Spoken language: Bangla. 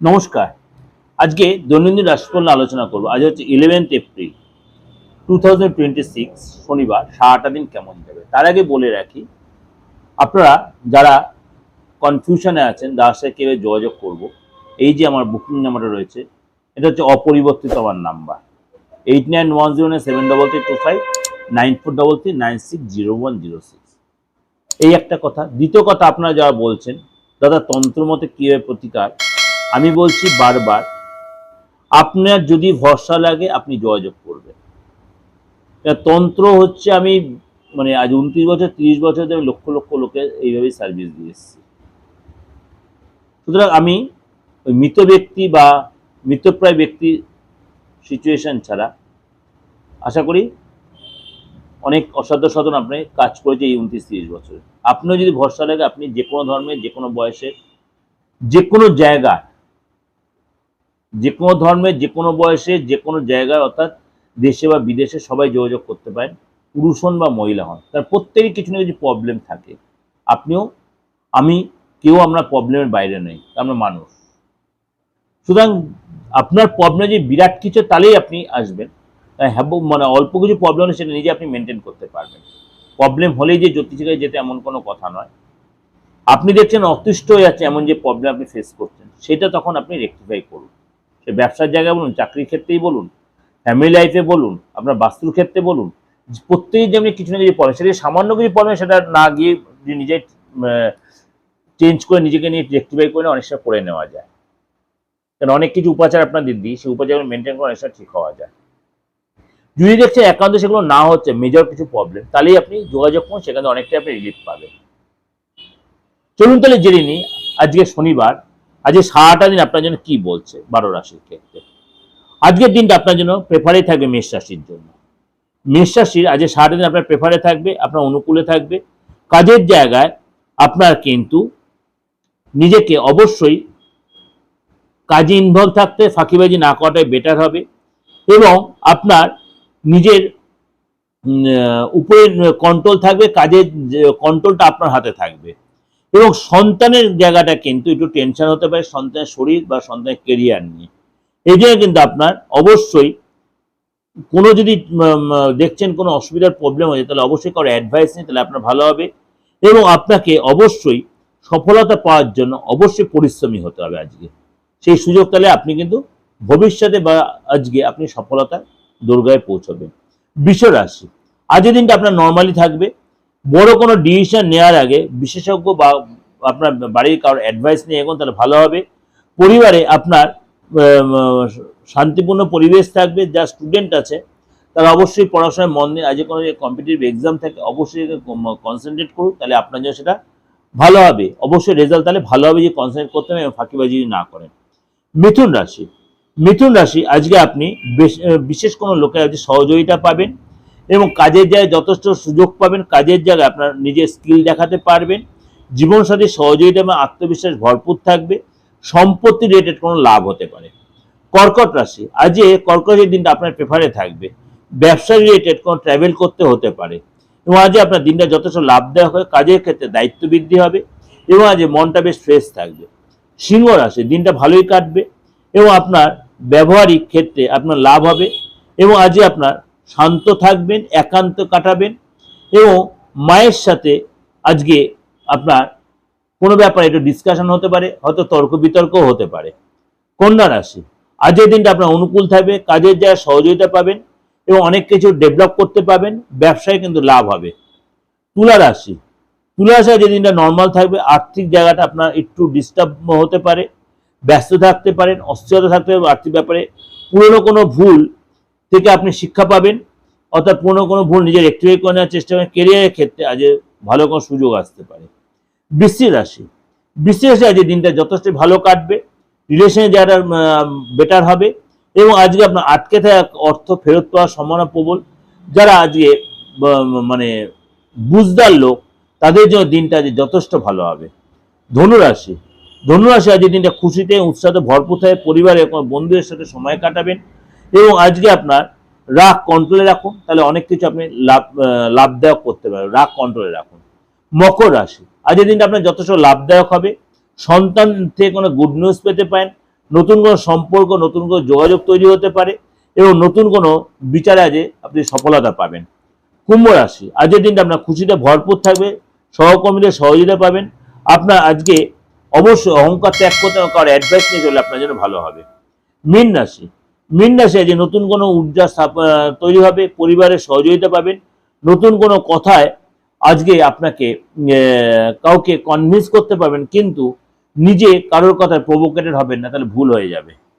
নমস্কার। আজকে দৈনন্দিন রাশিফল আলোচনা করব। আজ হচ্ছে 11th এপ্রিল 2026 শনিবার। সারাটা দিন কেমন যাবে তার আগে বলে রাখি, আপনারা যারা কনফিউশনে আছেন যার সাথে কীভাবে যোগাযোগ করব, এই যে আমার বুকিং নাম্বারটা রয়েছে, এটা হচ্ছে অপরিবর্তিত আমার নাম্বার 8910733325 9433960106। এই একটা কথা। দ্বিতীয় কথা, আপনারা যারা বলছেন দাদা তন্ত্রমতে কীভাবে প্রতিকার, আমি বলছি বারবার, আপনার যদি ভরসা লাগে আপনি যোগাযোগ করবেন। তন্ত্র হচ্ছে আমি আজ 29 বছর 30 বছর ধরে লক্ষ লক্ষ লোকের এইভাবেই সার্ভিস দিয়ে এসেছি। সুতরাং আমি ওই মৃত ব্যক্তি বা মৃতপ্রায় ব্যক্তি সিচুয়েশন ছাড়া আশা করি অনেক অসাধ্য সাধন আপনি কাজ করেছে এই 29-30 বছরে। আপনার যদি ভরসা লাগে আপনি যে কোনো ধর্মের, যে কোনো বয়সে, যে কোনো জায়গায়, যে কোনো ধর্মের, যে কোনো বয়সে, যে কোনো জায়গায়, অর্থাৎ দেশে বা বিদেশে সবাই যোগাযোগ করতে পারেন, পুরুষ হন বা মহিলা হন। তার প্রত্যেকেরই কিছু না কিছু প্রবলেম থাকে। আপনিও, আমি, কেউ আমরা প্রবলেমের বাইরে নেই, আমরা মানুষ। সুতরাং আপনার প্রবলেম যে বিরাট কিছু তাহলেই আপনি আসবেন। অল্প কিছু প্রবলেম হলে সেটা নিজে আপনি মেনটেন করতে পারবেন। প্রবলেম হলেই যে জ্যোতিষীকে যেতে এমন কোনো কথা নয়। আপনি দেখছেন অতিষ্ঠ হয়ে যাচ্ছে এমন যে প্রবলেম আপনি ফেস করছেন, সেটা তখন আপনি রেকটিফাই করুন। সে ব্যবসার জায়গায় বলুন, চাকরির ক্ষেত্রেই বলুন, ফ্যামিলি লাইফে বলুন, আপনার বাস্তুর ক্ষেত্রে বলুন, প্রত্যেকেই যেমনি কিছু না কিছু প্রবলেম, সেটা সামান্য কিছু প্রবলেম, সেটা না গিয়ে নিজে চেঞ্জ করে নিজেকে নিয়ে রেকটিফাই করে অনেক সময় করে নেওয়া যায়। কারণ অনেক কিছু উপাচার আপনাদের দিই, সেই উপাচার মেনটেন করে অনেক সময় ঠিক হওয়া যায়। যদি দেখছেন একান্ত সেগুলো না হচ্ছে, মেজর কিছু প্রবলেম, তাহলেই আপনি যোগাযোগ করুন, সেখানে অনেকটাই আপনি রিলিফ পাবেন। চলুন তাহলে জেনে নিই আজকে শনিবার, আজকে সারাটা দিন আপনার জন্য কি বলছে 12 রাশির ক্ষেত্রে। আজকের দিনটা আপনার জন্য প্রেফারে থাকবে মেষ রাশির জন্য। মেষ রাশির আজকে সারাটা দিন আপনার প্রেফারে থাকবে, আপনার অনুকূলে থাকবে। কাজের জায়গায় আপনার কিন্তু নিজেকে অবশ্যই কাজে ইনভলভ থাকতে, ফাঁকিবাজি না করাটাই বেটার হবে। এবং আপনার নিজের উপরে কন্ট্রোল থাকবে, কাজের কন্ট্রোলটা আপনার হাতে থাকবে। এবং সন্তানের জায়গাটা কিন্তু একটু টেনশন হতে পারে, সন্তানের শরীর বা সন্তানের কেরিয়ার নিয়ে। এই জন্য কিন্তু আপনার অবশ্যই কোনো যদি দেখছেন কোনো অসুবিধার প্রবলেম হয়েছে, তাহলে অবশ্যই কারো অ্যাডভাইস নিন, তাহলে আপনার ভালো হবে। এবং আপনাকে অবশ্যই সফলতা পাওয়ার জন্য অবশ্যই পরিশ্রমী হতে হবে আজকে। সেই সুযোগ তাহলে আপনি কিন্তু ভবিষ্যতে বা আজকে আপনি সফলতার দোরগোড়ায় পৌঁছবেন। বৃষ রাশি, আজকের দিনটা আপনার নর্মালি থাকবে। বড় কোনো ডিসিশন নেওয়ার আগে বিশেষজ্ঞ বা আপনার বাড়ির কারোর অ্যাডভাইস নিয়ে এগোন, তাহলে ভালো হবে। পরিবারে আপনার শান্তিপূর্ণ পরিবেশ থাকবে। যা স্টুডেন্ট আছে তারা অবশ্যই পড়াশোনায় মন দিয়ে, আজকে কোনো কম্পিটিটিভ এক্সাম থাকে অবশ্যই কনসেন্ট্রেট করুন, তাহলে আপনার জন্য সেটা ভালো হবে। অবশ্যই রেজাল্ট তাহলে ভালো হবে, যে কনসেন্ট্রেট করতে হবে এবং ফাঁকিবাজি না করেন। মিথুন রাশি, মিথুন রাশি আজকে আপনি বিশেষ কোনো লোকের আজকে সহযোগিতা পাবেন এবং কাজের জায়গায় যথেষ্ট সুযোগ পাবেন। কাজের জায়গায় আপনার নিজের স্কিল দেখাতে পারবেন। জীবনসাথীর সহযোগিতা এবং আত্মবিশ্বাস ভরপুর থাকবে। সম্পত্তি রিলেটেড কোনো লাভ হতে পারে। কর্কট রাশি, আজকে কর্কটের দিনটা আপনার প্রেফারে থাকবে। ব্যবসা রিলেটেড কোনো ট্রাভেল করতে হতে পারে এবং আজকে আপনার দিনটা যথেষ্ট লাভদায়ক হবে। কাজের ক্ষেত্রে দায়িত্ব বৃদ্ধি হবে এবং আজকে মনটা বেশ ফ্রেশ থাকবে। সিংহ রাশি, দিনটা ভালোই কাটবে এবং আপনার ব্যবহারিক ক্ষেত্রে আপনার লাভ হবে এবং আজকে আপনার শান্ত থাকবেন, একান্ত কাটাবেন এবং মায়ের সাথে আজকে আপনার কোনো ব্যাপারে একটু ডিসকাশন হতে পারে, হয়তো তর্ক বিতর্কও হতে পারে। কন্যা রাশি, আজকের দিনটা আপনার অনুকূল থাকবে। কাজের জায়গায় সহযোগিতা পাবেন এবং অনেক কিছু ডেভেলপ করতে পারবেন। ব্যবসায় কিন্তু লাভ হবে। তুলা রাশি, তুলা রাশি আজকের দিনটা নর্মাল থাকবে। আর্থিক জায়গাটা আপনার একটু ডিস্টার্ব হতে পারে, ব্যস্ত থাকতে পারেন, অস্থিরতা থাকতে পারে আর্থিক ব্যাপারে। পুরনো কোনো ভুল থেকে আপনি শিক্ষা পাবেন, অর্থাৎ পুরনো কোনো ভুল নিজের রেকটিফাই করে নেওয়ার চেষ্টা করেন। কেরিয়ারের ক্ষেত্রে আজ ভালো কোনো সুযোগ আসতে পারে। বৃশ্চিক রাশি, বৃশ্চিক রাশি আজকের দিনটা যথেষ্ট ভালো কাটবে। রিলেশনে যারা বেটার হবে এবং আজকে আপনার আটকে থাকা অর্থ ফেরত পাওয়ার সম্ভাবনা প্রবল। যারা আজকে বুঝদার লোক, তাদের জন্য দিনটা আজ যথেষ্ট ভালো হবে। ধনুরাশি, ধনুরাশি আজকের দিনটা খুশিতে উৎসাহে ভরপুর থাকে। পরিবারে বন্ধুদের সাথে সময় কাটাবেন এবং আজকে আপনার রাগ কন্ট্রোলে রাখুন, তাহলে অনেক কিছু আপনি লাভদায়ক করতে পারবেন। রাগ কন্ট্রোলে রাখুন। মকর রাশি, আজকের দিনটা আপনার যথেষ্ট লাভদায়ক হবে। সন্তান থেকে কোনো গুড নিউজ পেতে পারেন। নতুন কোনো সম্পর্ক, নতুন কোনো যোগাযোগ তৈরি হতে পারে এবং নতুন কোনো বিচারে আজে আপনি সফলতা পাবেন। কুম্ভ রাশি, আজকের দিনটা আপনার খুশিতে ভরপুর থাকবে, সহকর্মীদের সহযোগিতা পাবেন। আপনার আজকে অবশ্যই অহংকার ত্যাগ করতে হবে, কারো অ্যাডভাইস নিয়ে চলে আপনার জন্য ভালো হবে। মীন রাশি, মীন রাশি আজকে নতুন কোনো ঊর্জা তৈরি হবে, পরিবারের সহযোগিতা পাবেন। নতুন কোনো কথায় আজকে আপনাকে কাউকে কনভিন্স করতে পারবেন, কিন্তু নিজে কারোর কথায় প্রভোকেটেড হবেন না, তাহলে ভুল হয়ে যাবে।